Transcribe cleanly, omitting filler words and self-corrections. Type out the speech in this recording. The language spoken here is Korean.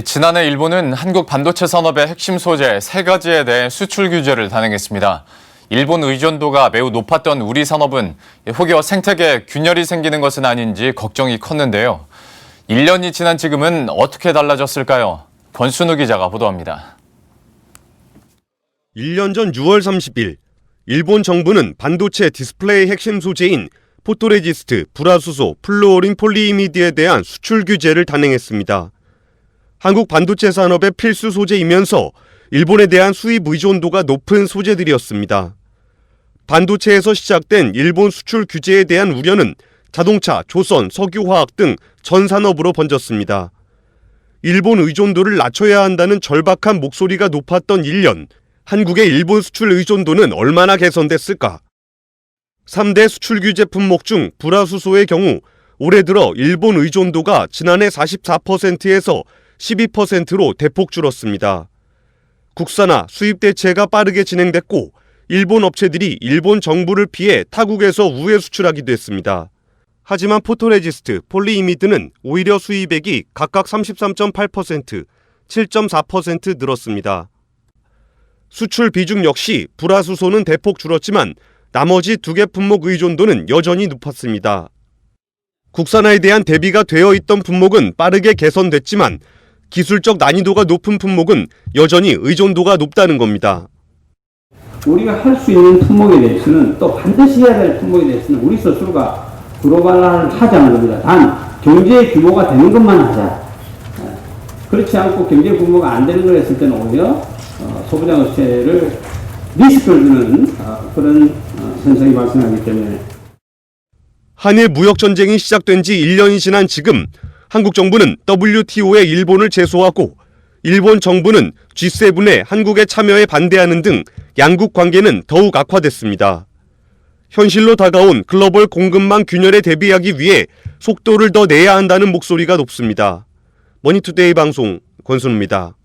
지난해 일본은 한국 반도체 산업의 핵심 소재 3가지에 대해 수출 규제를 단행했습니다. 일본 의존도가 매우 높았던 우리 산업은 혹여 생태계에 균열이 생기는 것은 아닌지 걱정이 컸는데요. 1년이 지난 지금은 어떻게 달라졌을까요? 권순우 기자가 보도합니다. 1년 전 6월 30일, 일본 정부는 반도체 디스플레이 핵심 소재인 포토레지스트, 불화수소, 플루오린 폴리이미드에 대한 수출 규제를 단행했습니다. 한국 반도체 산업의 필수 소재이면서 일본에 대한 수입 의존도가 높은 소재들이었습니다. 반도체에서 시작된 일본 수출 규제에 대한 우려는 자동차, 조선, 석유화학 등 전 산업으로 번졌습니다. 일본 의존도를 낮춰야 한다는 절박한 목소리가 높았던 1년, 한국의 일본 수출 의존도는 얼마나 개선됐을까? 3대 수출 규제 품목 중 불화수소의 경우 올해 들어 일본 의존도가 지난해 44%에서 12%로 대폭 줄었습니다. 국산화, 수입 대체가 빠르게 진행됐고 일본 업체들이 일본 정부를 피해 타국에서 우회 수출하기도 했습니다. 하지만 포토레지스트, 폴리이미드는 오히려 수입액이 각각 33.8%, 7.4% 늘었습니다. 수출 비중 역시 불화수소는 대폭 줄었지만 나머지 2개 품목 의존도는 여전히 높았습니다. 국산화에 대한 대비가 되어 있던 품목은 빠르게 개선됐지만 기술적 난이도가 높은 품목은 여전히 의존도가 높다는 겁니다. 우리가 할 수 있는 품목에 대해서는 또 반드시 해야 될 품목에 대해서는 우리 스스로가 글로벌화를 하자는 겁니다. 단 경제 규모가 되는 것만 하자. 그렇지 않고 경제 규모가 안 되는 걸 했을 때는 오히려 소부장 업체를 리스크를 주는 그런 현상이 발생하기 때문에 한일 무역 전쟁이 시작된 지 1년이 지난 지금 한국 정부는 WTO에 일본을 제소하고 일본 정부는 G7에 한국의 참여에 반대하는 등 양국 관계는 더욱 악화됐습니다. 현실로 다가온 글로벌 공급망 균열에 대비하기 위해 속도를 더 내야 한다는 목소리가 높습니다. 머니투데이 방송 권순우입니다.